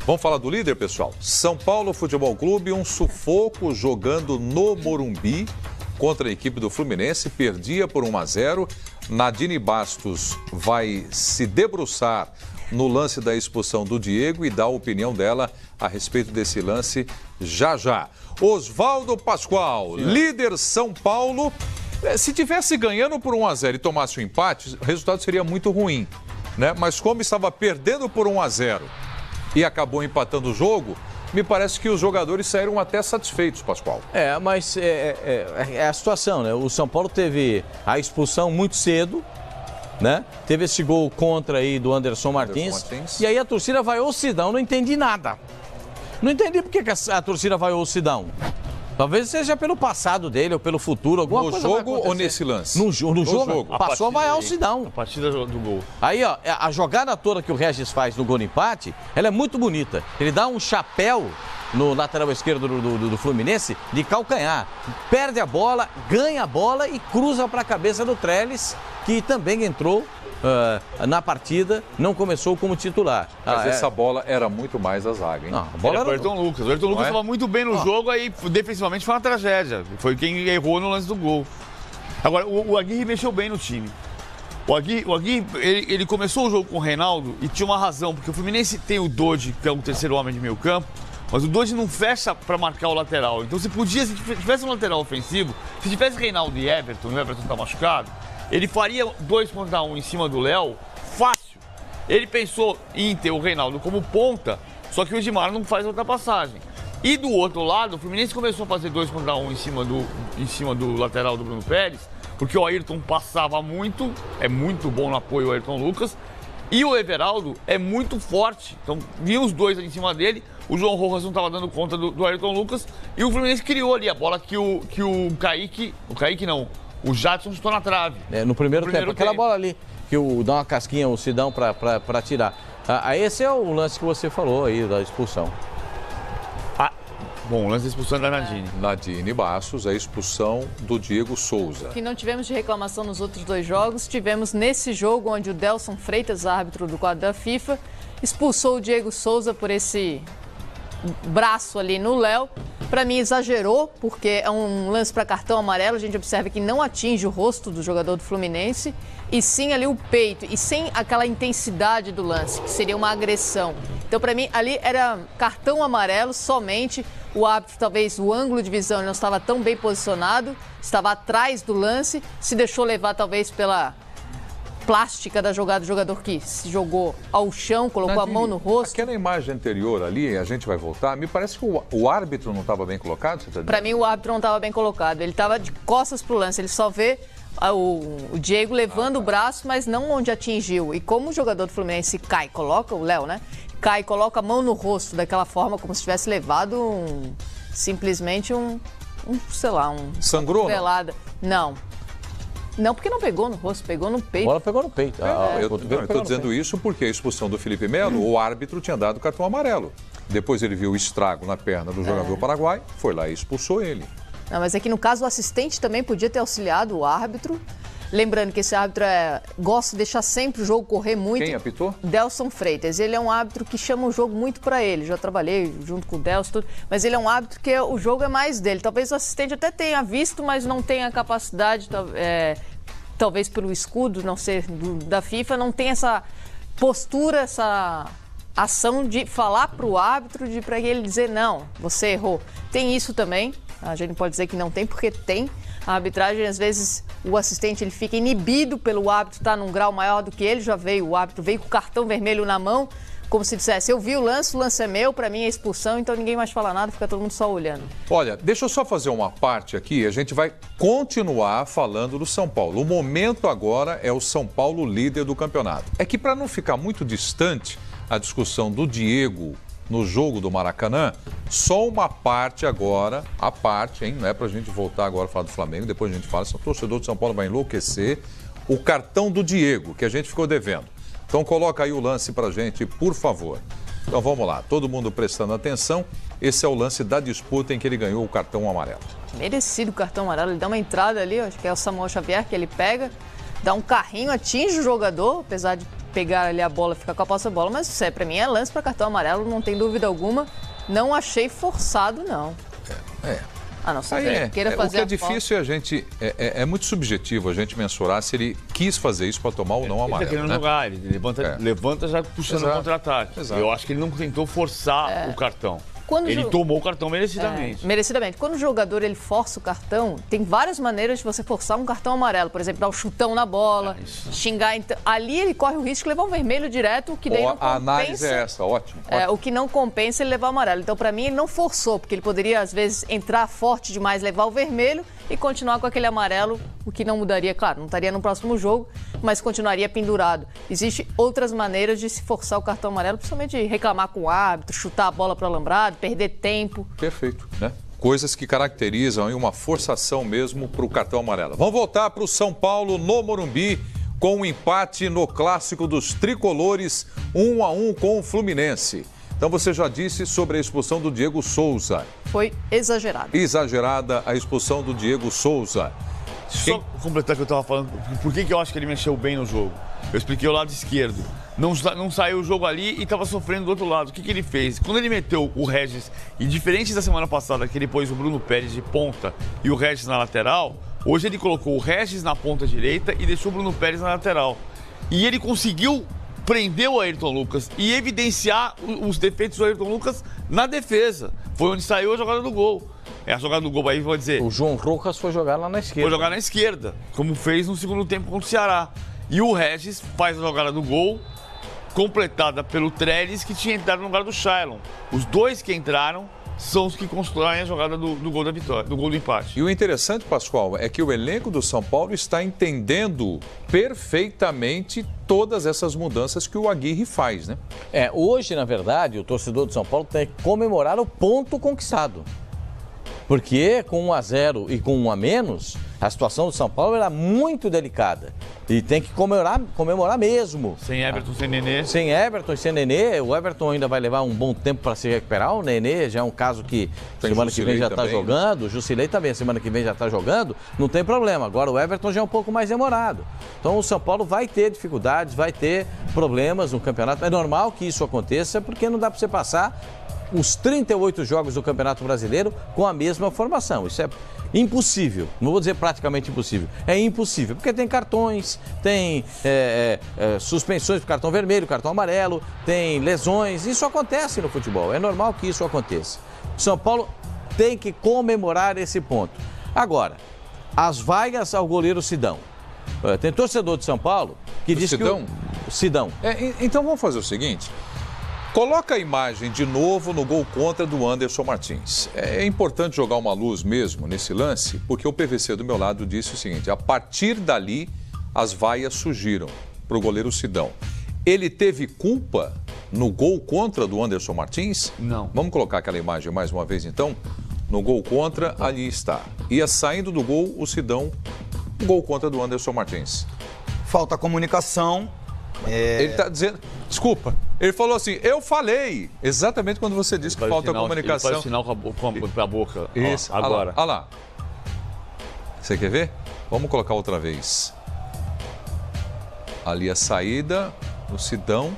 Vamos falar do líder, pessoal? São Paulo Futebol Clube, um sufoco jogando no Morumbi contra a equipe do Fluminense, perdia por 1-0. Nadine Bastos vai se debruçar no lance da expulsão do Diego e dar a opinião dela a respeito desse lance já já. Oswaldo Pascoal, líder São Paulo, se tivesse ganhando por 1-0 e tomasse o empate, o resultado seria muito ruim, né? Mas como estava perdendo por 1-0 e acabou empatando o jogo, me parece que os jogadores saíram até satisfeitos, Pascoal. Mas é a situação, né? O São Paulo teve a expulsão muito cedo, né? Teve esse gol contra aí do Anderson Martins. E aí a torcida vai ao Sidão, não entendi nada. Não entendi por que a torcida vai ao Sidão. Talvez seja pelo passado dele ou pelo futuro, alguma coisa vai acontecer. No jogo ou nesse lance? No jogo. Passou, vai ao Sidão. A partida do gol. Aí, ó, a jogada toda que o Regis faz no gol de empate, ela é muito bonita. Ele dá um chapéu no lateral esquerdo do Fluminense de calcanhar. Perde a bola, ganha a bola e cruza para a cabeça do Trellis, que também entrou na partida, não começou como titular. Mas essa bola era muito mais a zaga, hein? Não, a bola era o Ayrton Lucas. O Ayrton Lucas estava muito bem no jogo, aí defensivamente foi uma tragédia. Foi quem errou no lance do gol. Agora, o Aguirre mexeu bem no time. O Aguirre ele começou o jogo com o Reinaldo e tinha uma razão, porque o Fluminense tem o Dodge, que é o terceiro homem de meio campo, mas o Dodge não fecha para marcar o lateral. Então, se tivesse um lateral ofensivo, se tivesse Reinaldo e Everton, o Everton está machucado, ele faria 2-1 em cima do Léo, fácil. Ele pensou em ter o Reinaldo como ponta, só que o Edmar não faz ultrapassagem. E do outro lado, o Fluminense começou a fazer 2-1 em cima do lateral do Bruno Pérez, porque o Ayrton passava muito, é muito bom no apoio ao Ayrton Lucas, e o Everaldo é muito forte. Então, vinham os dois em cima dele, o João Rojas não estava dando conta do Ayrton Lucas, e o Fluminense criou ali a bola que o Jadson chutou na trave. No primeiro tempo. Aquela bola ali, que dá uma casquinha, o Sidão para tirar. Esse é o lance que você falou aí, da expulsão. Bom, o lance da expulsão da Nadine. Nadine Bastos, a expulsão do Diego Souza. Que não tivemos de reclamação nos outros dois jogos. Tivemos nesse jogo onde o Delson Freitas, árbitro do quadro da FIFA, expulsou o Diego Souza por esse braço ali no Léo. Para mim, exagerou, porque é um lance para cartão amarelo. A gente observa que não atinge o rosto do jogador do Fluminense, e sim ali o peito, e sem aquela intensidade do lance, que seria uma agressão. Então, para mim, ali era cartão amarelo somente. O árbitro, talvez, o ângulo de visão não estava tão bem posicionado, estava atrás do lance, se deixou levar, talvez, pela plástica da jogada do jogador que se jogou ao chão, colocou Nadine, a mão no rosto. Aquela imagem anterior ali, a gente vai voltar, me parece que o árbitro não estava bem colocado? Para mim, o árbitro não estava bem colocado. Ele estava de costas para o lance, ele só vê o Diego levando o braço, mas não onde atingiu. E como o jogador do Fluminense cai, coloca, o Léo, né? Cai e coloca a mão no rosto daquela forma, como se tivesse levado simplesmente sei lá, sangrou? Não. Não, porque não pegou no rosto, pegou no peito. A bola pegou no peito. Eu estou dizendo isso porque a expulsão do Felipe Melo, o árbitro tinha dado cartão amarelo. Depois ele viu o estrago na perna do jogador paraguai, foi lá e expulsou ele. Não, mas aqui no caso o assistente também podia ter auxiliado o árbitro. Lembrando que esse árbitro gosta de deixar sempre o jogo correr muito. Quem apitou? Delson Freitas. Ele é um árbitro que chama o jogo muito para ele. Já trabalhei junto com o Delson, mas ele é um árbitro que o jogo é mais dele. Talvez o assistente até tenha visto, mas não tenha a capacidade, talvez pelo escudo não ser da FIFA, não tem essa postura, essa ação de falar para o árbitro, para ele dizer, não, você errou. Tem isso também. A gente não pode dizer que não tem, porque tem. A arbitragem, às vezes, o assistente ele fica inibido pelo árbitro estar num grau maior do que ele. O árbitro veio com o cartão vermelho na mão, como se dissesse, eu vi o lance é meu, para mim é expulsão, então ninguém mais fala nada, fica todo mundo só olhando. Olha, deixa eu só fazer uma parte aqui, a gente vai continuar falando do São Paulo. O momento agora é o São Paulo líder do campeonato. É que para não ficar muito distante a discussão do Diego no jogo do Maracanã, só uma parte agora, não é pra gente voltar agora a falar do Flamengo, depois a gente fala, o torcedor de São Paulo vai enlouquecer, o cartão do Diego, que a gente ficou devendo. Então coloca aí o lance pra gente, por favor. Então vamos lá, todo mundo prestando atenção, esse é o lance da disputa em que ele ganhou o cartão amarelo. Merecido o cartão amarelo, ele dá uma entrada ali, acho que é o Samuel Xavier que ele pega, dá um carrinho, atinge o jogador, apesar de pegar ali a bola, ficar com a posse da bola, mas isso para mim é lance para cartão amarelo, não tem dúvida alguma. Não achei forçado, não. Ah, não, queira fazer o que é difícil é a gente... É muito subjetivo a gente mensurar se ele quis fazer isso para tomar ou não o amarelo. Ele tá querendo jogar, ele levanta já puxando o contra-ataque. Eu acho que ele não tentou forçar o cartão. Ele tomou o cartão merecidamente. Merecidamente. Quando o jogador ele força o cartão, tem várias maneiras de você forçar um cartão amarelo. Por exemplo, dar um chutão na bola, xingar. Ali ele corre o risco de levar um vermelho direto, o que daí não compensa. A análise é essa, ótimo. O que não compensa ele levar o amarelo. Então, para mim, ele não forçou, porque ele poderia, às vezes, entrar forte demais, levar o vermelho e continuar com aquele amarelo, o que não mudaria, claro, não estaria no próximo jogo, mas continuaria pendurado. Existem outras maneiras de se forçar o cartão amarelo, principalmente reclamar com o árbitro, chutar a bola para o alambrado, perder tempo. Perfeito, né? Coisas que caracterizam aí uma forçação mesmo para o cartão amarelo. Vamos voltar para o São Paulo no Morumbi com um empate no clássico dos tricolores, 1-1 com o Fluminense. Então você já disse sobre a expulsão do Diego Souza. Foi exagerada. Exagerada a expulsão do Diego Souza. Só completar o que eu estava falando, por que eu acho que ele mexeu bem no jogo? Eu expliquei o lado esquerdo. Não saiu o jogo ali e estava sofrendo do outro lado. O que ele fez? Quando ele meteu o Regis, e diferente da semana passada, que ele pôs o Bruno Pérez de ponta e o Regis na lateral, hoje ele colocou o Regis na ponta direita e deixou o Bruno Pérez na lateral. E ele conseguiu prender o Ayrton Lucas e evidenciar os defeitos do Ayrton Lucas na defesa. Foi onde saiu a jogada do gol. É a jogada do gol aí, vou dizer. O João Rojas foi jogar lá na esquerda. Foi jogar na esquerda, como fez no segundo tempo contra o Ceará. E o Regis faz a jogada do gol, completada pelo Trellis, que tinha entrado no lugar do Shailon. Os dois que entraram são os que constroem a jogada do gol da vitória, do gol do empate. E o interessante, Pascoal, é que o elenco do São Paulo está entendendo perfeitamente todas essas mudanças que o Aguirre faz, né? Hoje, na verdade, o torcedor do São Paulo tem que comemorar o ponto conquistado. Porque com 1-0 e com 1 a menos, a situação do São Paulo era muito delicada. E tem que comemorar mesmo. Sem Everton, sem Nenê. Sem Everton e sem Nenê. O Everton ainda vai levar um bom tempo para se recuperar. O Nenê já é um caso que semana que vem já está jogando. O Jusilei também, semana que vem já está jogando. Não tem problema. Agora o Everton já é um pouco mais demorado. Então o São Paulo vai ter dificuldades, vai ter problemas no campeonato. É normal que isso aconteça, porque não dá para você passar os 38 jogos do Campeonato Brasileiro com a mesma formação. Isso é impossível, não vou dizer praticamente impossível, é impossível, porque tem cartões, tem suspensões por cartão vermelho, cartão amarelo, tem lesões, isso acontece no futebol, é normal que isso aconteça. O São Paulo tem que comemorar esse ponto. Agora, as vaias ao goleiro Sidão. Tem torcedor de São Paulo que diz Sidão? Que o Sidão. Então vamos fazer o seguinte. Coloca a imagem de novo no gol contra do Anderson Martins. É importante jogar uma luz mesmo nesse lance, porque o PVC do meu lado disse o seguinte: a partir dali, as vaias surgiram para o goleiro Sidão. Ele teve culpa no gol contra do Anderson Martins? Não. Vamos colocar aquela imagem mais uma vez, então? No gol contra, ali está. Ia saindo do gol o Sidão, o gol contra do Anderson Martins. Falta comunicação. Ele está dizendo... Desculpa. Ele falou assim, eu falei. Exatamente quando você disse que falta comunicação. Ele faz sinal com a boca. Isso. Ó, agora. Olha lá. Você quer ver? Vamos colocar outra vez. Ali a saída, o Sidão.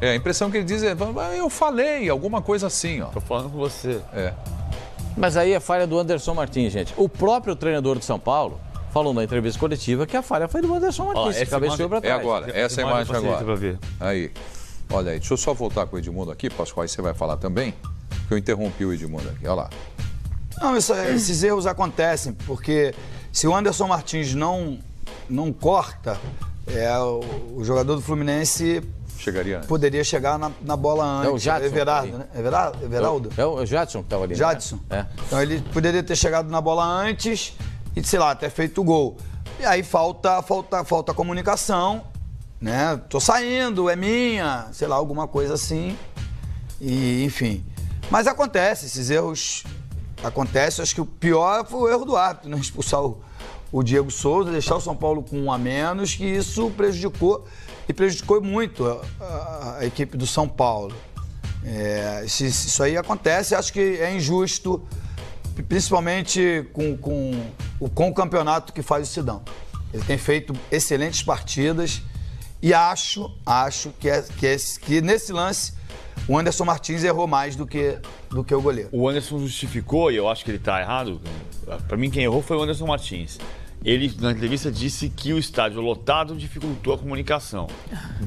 A impressão que ele diz é, eu falei, alguma coisa assim, ó. Tô falando com você. Mas aí é falha do Anderson Martins, gente. O próprio treinador de São Paulo falou na entrevista coletiva que a falha foi do Anderson Martins, que cabeceou para trás. É agora, essa imagem agora. Aí, olha aí, deixa eu só voltar com o Edmundo aqui, Pascoal, aí você vai falar também, que eu interrompi o Edmundo aqui, olha lá. Não, esses erros acontecem, porque se o Anderson Martins não corta, o jogador do Fluminense chegaria antes. Poderia chegar na bola antes. É o Jadson. Everardo, né? Everaldo? É o Jadson que estava ali. Jadson. Né? Então ele poderia ter chegado na bola antes e, sei lá, ter feito o gol. E aí falta comunicação, né? Tô saindo, é minha, sei lá, alguma coisa assim. E, enfim. Mas acontece, esses erros acontecem. Acho que o pior foi o erro do árbitro, né? Expulsar o Diego Souza, deixar o São Paulo com 1 a menos, que isso prejudicou muito a equipe do São Paulo. Se isso aí acontece, acho que é injusto, principalmente com o campeonato que faz o Sidão. Ele tem feito excelentes partidas E acho que nesse lance o Anderson Martins errou mais do que o goleiro. O Anderson justificou, e eu acho que ele está errado. Para mim, quem errou foi o Anderson Martins. Ele, na entrevista, disse que o estádio lotado dificultou a comunicação.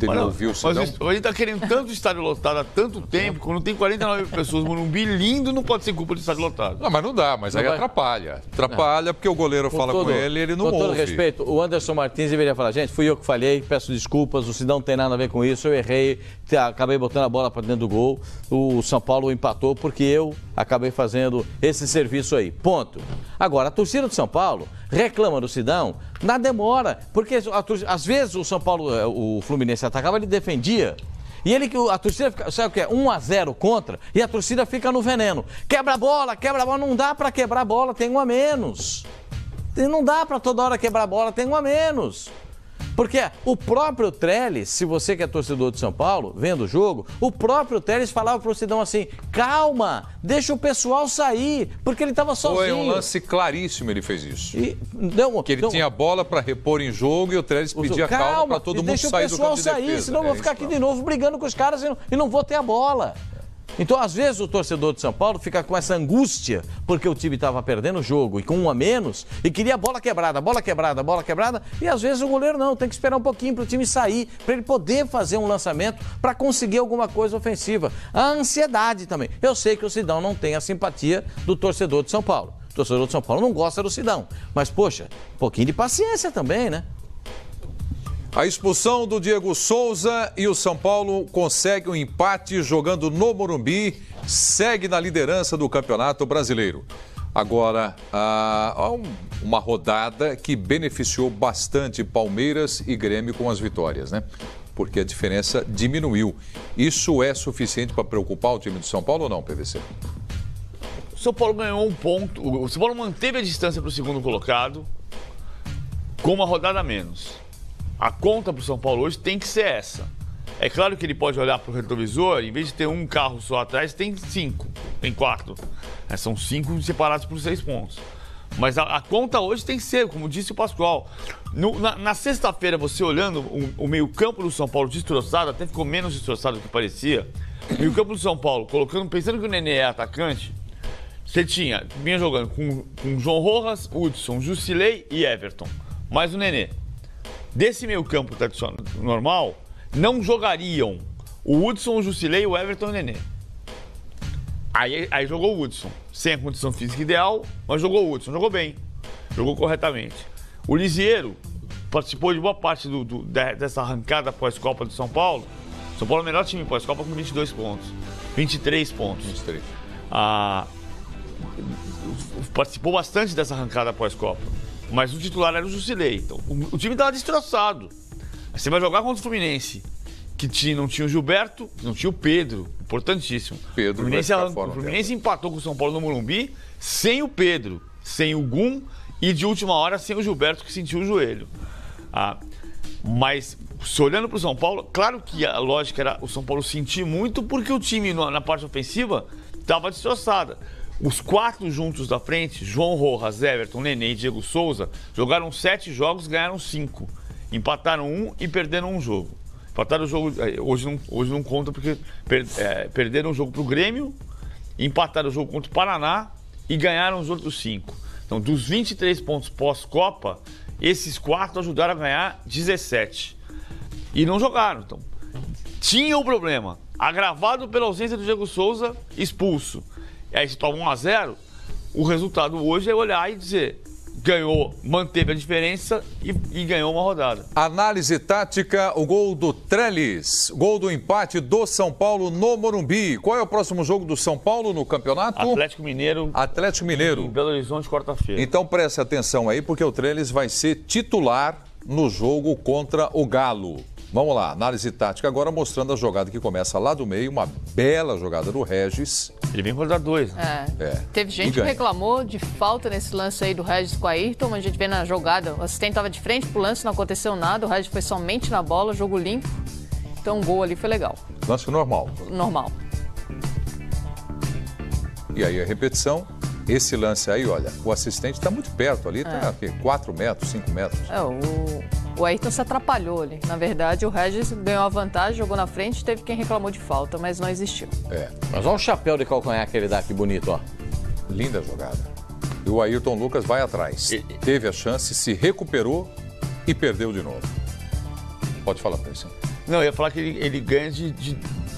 Ele não viu o Sidão? Mas ele está querendo tanto estádio lotado há tanto tempo, quando tem 49 pessoas, Morumbi lindo, não pode ser culpa do estádio lotado. Não, mas não dá, mas aí atrapalha. Atrapalha porque o goleiro fala com ele e ele não ouve. Com todo respeito, o Anderson Martins deveria falar, gente, fui eu que falhei, peço desculpas, o Sidão não tem nada a ver com isso, eu errei, acabei botando a bola para dentro do gol, o São Paulo empatou porque eu acabei fazendo esse serviço aí. Ponto. Agora, a torcida do São Paulo reclama do Sidão na demora, porque às vezes o São Paulo, o Fluminense atacava, ele defendia. E a torcida, sabe o que é? 1-0 contra, e a torcida fica no veneno. Quebra a bola, não dá para quebrar a bola, tem um a menos. Não dá para toda hora quebrar a bola, tem um a menos. Porque o próprio Trellis, se você que é torcedor de São Paulo, vendo o jogo, o próprio Trellis falava pro Sidão assim, calma, deixa o pessoal sair, porque ele estava sozinho. Foi um lance claríssimo, ele fez isso. Que ele tinha a bola para repor em jogo e o Trellis pedia calma para todo mundo sair do campo de defesa. Deixa o pessoal sair, senão eu vou ficar aqui de novo brigando com os caras e não vou ter a bola. Então, às vezes, o torcedor de São Paulo fica com essa angústia, porque o time estava perdendo o jogo e com um a menos, e queria bola quebrada, e às vezes o goleiro não, tem que esperar um pouquinho para o time sair, para ele poder fazer um lançamento, para conseguir alguma coisa ofensiva. A ansiedade também. Eu sei que o Sidão não tem a simpatia do torcedor de São Paulo. O torcedor de São Paulo não gosta do Sidão, mas, poxa, um pouquinho de paciência também, né? A expulsão do Diego Souza e o São Paulo consegue um empate jogando no Morumbi, segue na liderança do Campeonato Brasileiro. Agora, há uma rodada que beneficiou bastante Palmeiras e Grêmio com as vitórias, né? Porque a diferença diminuiu. Isso é suficiente para preocupar o time de São Paulo ou não, PVC? O São Paulo ganhou um ponto, o São Paulo manteve a distância para o segundo colocado com uma rodada a menos. A conta para o São Paulo hoje tem que ser essa. É claro que ele pode olhar para o retrovisor, em vez de ter um carro só atrás, tem 5, tem 4. São 5 separados por 6 pontos. Mas a conta hoje tem que ser, como disse o Pascoal. Na sexta-feira, você olhando o meio-campo do São Paulo destroçado, até ficou menos destroçado do que parecia. O meio-campo do São Paulo, pensando que o Nenê é atacante, você vinha jogando com João Rojas, Hudson, Jusilei e Everton. Mais o Nenê. Desse meio campo tradicional normal, não jogariam o Hudson, o Jusilei, o Everton e o Nenê. Aí jogou o Hudson, sem a condição física ideal, mas jogou o Hudson, jogou bem, jogou corretamente. O Lisieiro participou de boa parte dessa arrancada pós-Copa do São Paulo. São Paulo é o melhor time pós-Copa com 22 pontos, 23 pontos. 23. Participou bastante dessa arrancada pós-Copa. Mas o titular era o Jusilei. Então, o time estava destroçado. Você vai jogar contra o Fluminense, que não tinha o Gilberto, não tinha o Pedro. Importantíssimo. Pedro, o Fluminense empatou com o São Paulo no Morumbi sem o Pedro, sem o Gum e de última hora sem o Gilberto, que sentiu o joelho. Mas, se olhando para o São Paulo, claro que a lógica era o São Paulo sentir muito porque o time na parte ofensiva estava destroçada. Os 4 juntos da frente, João Rojas, Everton, Nenê e Diego Souza, jogaram 7 jogos, ganharam 5. Empataram 1 e perderam um jogo. Empataram o jogo, hoje não conta porque perderam o jogo para o Grêmio, empataram o jogo contra o Paraná e ganharam os outros 5. Então, dos 23 pontos pós-Copa, esses 4 ajudaram a ganhar 17. E não jogaram. Então, tinha o problema, agravado pela ausência do Diego Souza, expulso. Aí se toma 1-0, o resultado hoje é olhar e dizer, ganhou, manteve a diferença e ganhou uma rodada. Análise tática, o gol do Trellis, gol do empate do São Paulo no Morumbi. Qual é o próximo jogo do São Paulo no campeonato? Atlético Mineiro. Em Belo Horizonte, quarta-feira. Então preste atenção aí, porque o Trellis vai ser titular no jogo contra o Galo. Vamos lá, análise tática agora mostrando a jogada que começa lá do meio, uma bela jogada do Regis. Ele vem rodar 2, né? Teve gente que reclamou de falta nesse lance aí do Regis com o Ayrton, mas a gente vê na jogada, o assistente estava de frente pro lance, não aconteceu nada, o Regis foi somente na bola, jogo limpo, então o gol ali foi legal. Lance normal. Normal. E aí a repetição, esse lance aí, olha, o assistente está muito perto ali, está 4 metros, 5 metros. O Ayrton se atrapalhou ali. Na verdade, o Regis ganhou a vantagem, jogou na frente, teve quem reclamou de falta, mas não existiu. Mas olha o chapéu de calcanhar que ele dá, que bonito, ó. Linda jogada. E o Ayrton Lucas vai atrás. Teve a chance, se recuperou e perdeu de novo. Pode falar, Percy. Não, eu ia falar que ele ganha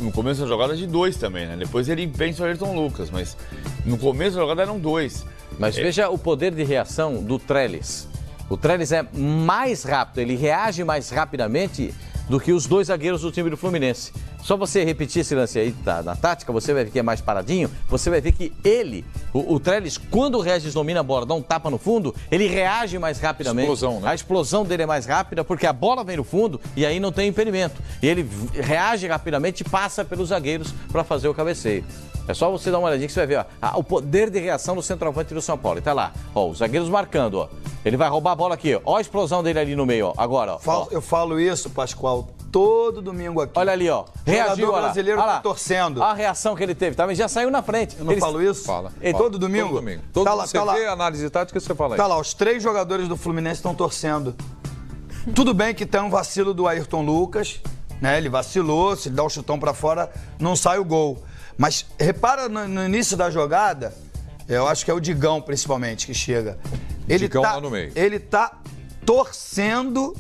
no começo da jogada de 2 também, né? Depois ele vence o Ayrton Lucas, mas no começo da jogada eram 2. Mas veja o poder de reação do Trellis. O Trellis é mais rápido, ele reage mais rapidamente do que os 2 zagueiros do time do Fluminense. Só você repetir esse lance aí na tática, você vai ver que é mais paradinho, você vai ver que ele, o Trellis, quando o Regis domina a bola, dá um tapa no fundo, ele reage mais rapidamente. Explosão, né? A explosão dele é mais rápida porque a bola vem no fundo e aí não tem impedimento. E ele reage rapidamente e passa pelos zagueiros para fazer o cabeceio. É só você dar uma olhadinha que você vai ver, ó, o poder de reação do centroavante do São Paulo. Ele tá lá, ó, os zagueiros marcando, ó. Ele vai roubar a bola aqui, ó a explosão dele ali no meio, ó. Agora, ó. Eu falo isso, Pascoal, todo domingo aqui. Olha ali, ó. Reagiu, o brasileiro olha lá. tá torcendo. Olha a reação que ele teve, tá? Mas já saiu na frente. Eu não falo isso? Fala. Todo domingo? Todo domingo. Todo Tá lá, você tá lá. vê a análise tática, você fala aí. Tá lá, os 3 jogadores do Fluminense estão torcendo. Tudo bem que tem um vacilo do Ayrton Lucas, né? Ele vacilou, se ele dá um chutão pra fora, não sai o gol. Mas repara no início da jogada, eu acho que é o Digão principalmente que chega. Digão lá no meio. Ele tá torcendo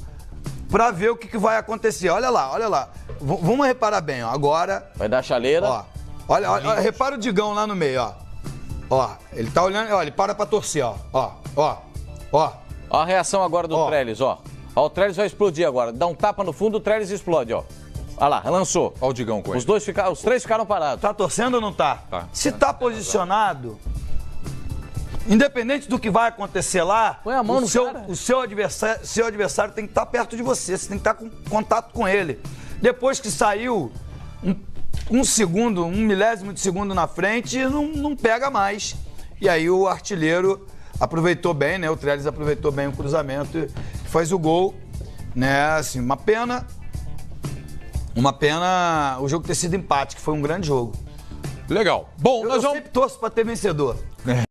pra ver o que vai acontecer. Olha lá. Vamos reparar bem, ó. Agora. Vai dar chaleira. Ó, olha, repara o Digão lá no meio, ó. Ó, ele tá olhando, ó, ele para pra torcer, ó. Ó. Ó a reação agora do Trellis, ó. Ó, o Trellis vai explodir agora. Dá um tapa no fundo, o Trellis explode, ó. Olha lá, lançou. Olha o Digão com ele. Os 3 ficaram parados. Tá torcendo ou não tá? Tá. Se tá posicionado, independente do que vai acontecer lá, põe a mão no cara. O seu adversário tem que estar perto de você, você tem que estar com contato com ele. Depois que saiu um segundo, 1 milésimo de segundo na frente, não pega mais. E aí o artilheiro aproveitou bem, né? O Trellis aproveitou bem o cruzamento e faz o gol, né? Assim, uma pena o jogo ter sido empate, que foi um grande jogo. Legal. Bom, Eu sempre torço pra ter vencedor.